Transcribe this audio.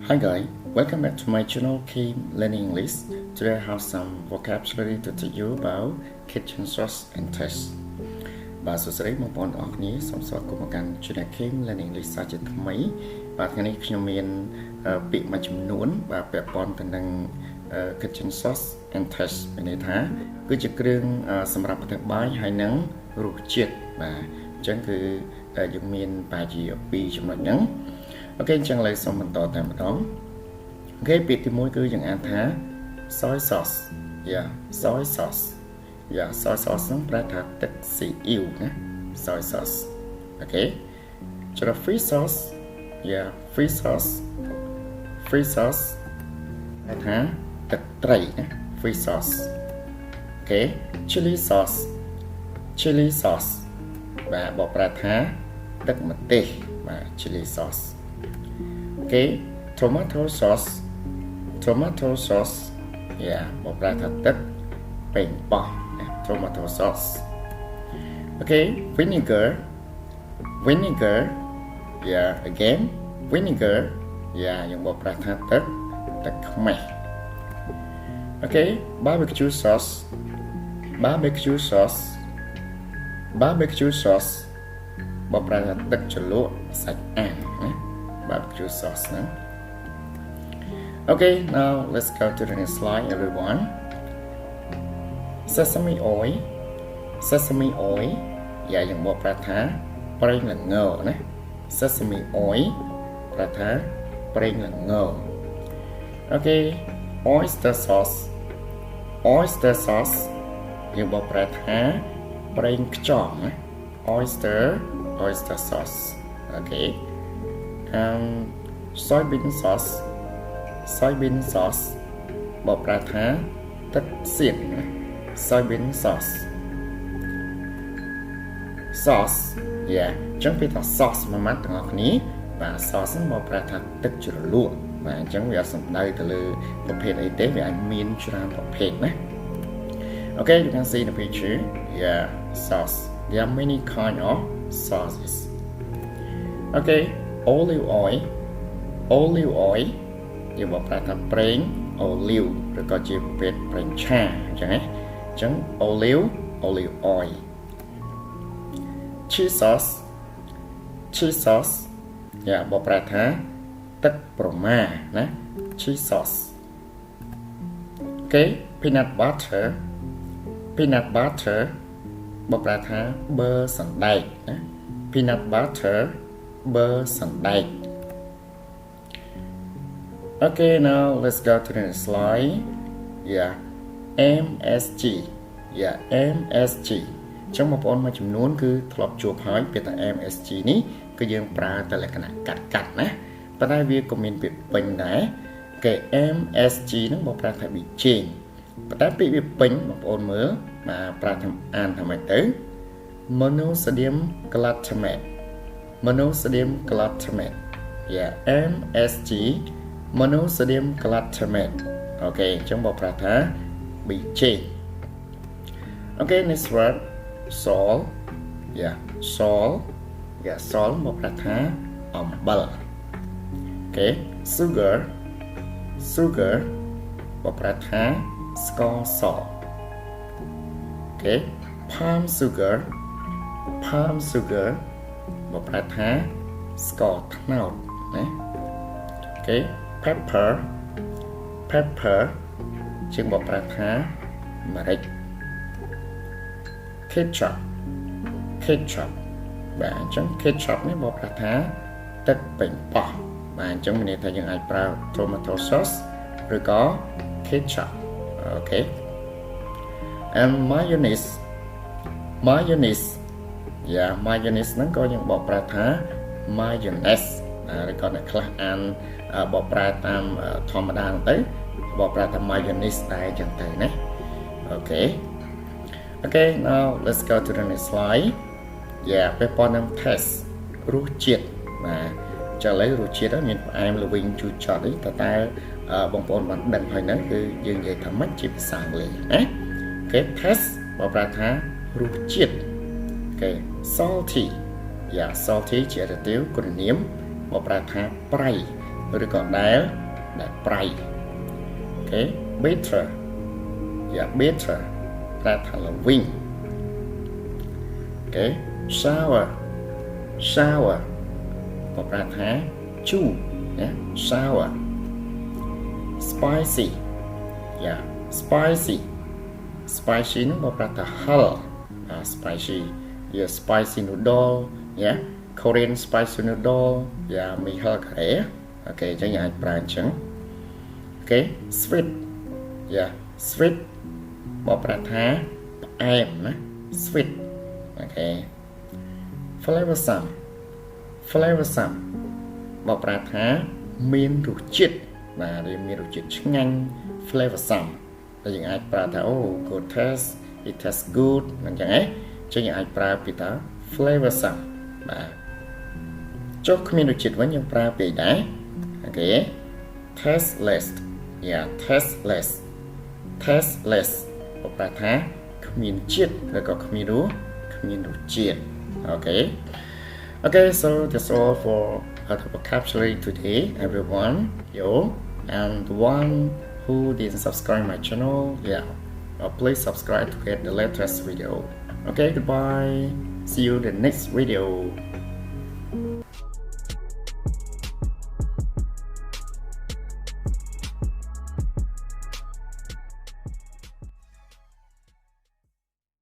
Hi guys, welcome back to my channel Kim Learning English. Today I have some vocabulary to teach you about kitchen sauce and taste. បាទសួស្តីបងប្អូនអរគ្នាសូមស្វាគមន៍មកកាន់ Channel Kim Learning English សាជាថ្មីបាទថ្ងៃនេះខ្ញុំមានពាក្យមួយចំនួនបាទពាក់ព័ន្ធទៅនឹង kitchen sauce and taste មានន័យថាគឺជាគ្រឿងសម្រាប់ធ្វើបាយហើយនឹងរសជាតិបាទអញ្ចឹងគឺយើងមានប្រហែលជា2ចំណុចហ្នឹងអូខេអញ្ចឹងឥឡូវសូមបន្តតែម្ដងអូខេពាក្យទី1គឺយើងអានថា soy sauce soy sauce soy sauce ហ្នឹងប្រែថាទឹកស៊ីអ៊ីវណា soy sauce អូខេចំណុច fish sauce fish sauce ប្រែថាទឹកត្រីណា fish sauce អូខេ chili sauce បាទបកប្រែថាទឹកម្ទេសបាទ chili sauce អូខេ tomato sauce បកប្រែថាទឹកប៉េងប៉ោះ tomato sauce okay vinegar again vinegar យើងបកប្រែថាទឹកខ្មេះ okay barbecue sauce បកប្រែថាទឹកជ្រលក់សាច់អាំងណា barbecue sauce ណា okay now let's go to the next slide everyone sesame oil យើងបកប្រែថាប្រេងល្ងណា sesame oil ប្រែថាប្រេងល្ង okay oyster sauce យើងបកប្រែថាប្រេងខ្យងណា oyster sauce okay soybean sauce បកប្រែថាទឹកសៀងណា soybean sauce ចឹងពេលថា sauce មួយម៉ាត់ទាំងអស់គ្នាបាទ sauce ហ្នឹងមកប្រែថាទឹកជ្រលក់បាទអញ្ចឹងវាអត់សំដៅទៅលើប្រភេទអីទេវាអាចមានច្រើនប្រភេទណា Okay you can see in the picture sauce there are many kind of sauces okay olive oil យើងមកប្រែថាប្រេង olive ឬក៏ជាប្រភេទប្រេងឆាអញ្ចឹងណាអញ្ចឹង olive oil cheese sauce បកប្រែថាទឹកប្រមាណា cheese sauce okay peanut butter បកប្រែថាប៊ឺសណ្ដែកណា peanut butter ប៊ឺសណ្ដែក okay now let's go to the next slide MSG ចឹងបងប្អូនមួយចំនួនគឺធ្លាប់ជួបហើយពាក្យថា MSG នេះគឺយើងប្រើតែលក្ខណៈកាត់ណាប៉ុន្តែវាក៏មានពាក្យពេញដែរគេ MSG ហ្នឹងបកប្រែថាប៊ីចេងប៉ុន្តែពាក្យវាពេញបងប្អូនមើលបាទប្រើថាអានថាម៉េចទៅ monosodium glutamate MSG monosodium glutamate អូខេអញ្ចឹងបកប្រែថាប៊ីចេង okay next word salt salt មកប្រែថាអំបិល okay sugar មកប្រែថាស្ករស okay palm sugar មកប្រែថាស្ករត្នោតណា okay pepper ជាងមកប្រែថាម្រេច ketchup បាទអញ្ចឹង ketchup នេះមកប្រែថាទឹកប៉េងប៉ោះបាទអញ្ចឹងមានន័យថាយើងអាចប្រើ tomato sauce ឬក៏ ketchup okay and mayonnaise ហ្នឹងក៏យើងបកប្រែថា mayonnaise ឬក៏អ្នកខ្លះអានបកប្រែតាមធម្មតាទៅបកប្រែថា mayonnaise ដែរអញ្ចឹងទៅណា okay now let's go to the next slide ពេលប៉ុណ្ណឹង taste រសជាតិបាទចាឥឡូវរសជាតិមានផ្អែមល្វីងជូរចត់អីតែបងប្អូនបានដឹងហើយហ្នឹងគឺយើងនិយាយថាម៉េចជាភាសាអង់គ្លេសណា okay taste បកប្រែថារសជាតិ okay salty salty ជា adjective គុណនាមបកប្រែថាប្រៃ ឬក៏ដែលប្រៃ okay better yeah better តែថាល្វីង okay shower បកប្រែថាជូរ shower spicy yeah spicy នឹងបកប្រែថាហឹរ spicy yeah spicy noodle yeah Korean spicy noodle yeah មីហឹរកូរ៉េ okay អញ្ចឹងយើងអាចប្រើអញ្ចឹង okay sweet yeah sweet បកប្រែថាផ្អែមណា sweet okay flavorsome បកប្រែថាមានរសជាតិបាទវាមានរសជាតិឆ្ងាញ់ flavorsome តែយើងអាចប្រើថា oh good taste it tastes good អញ្ចឹងអញ្ចឹងយើងអាចប្រើពីថា flavorsome បាទចុះគ្មានរសជាតិវិញយើងប្រើពីដែរ okay tasteless yeah tasteless បកប្រែថាគ្មានជាតិឬក៏គ្មានរសជាតិ okay so that's all for the vocabulary today everyone and the one who didn't subscribe my channel please subscribe to get the latest video okay goodbye see you in the next video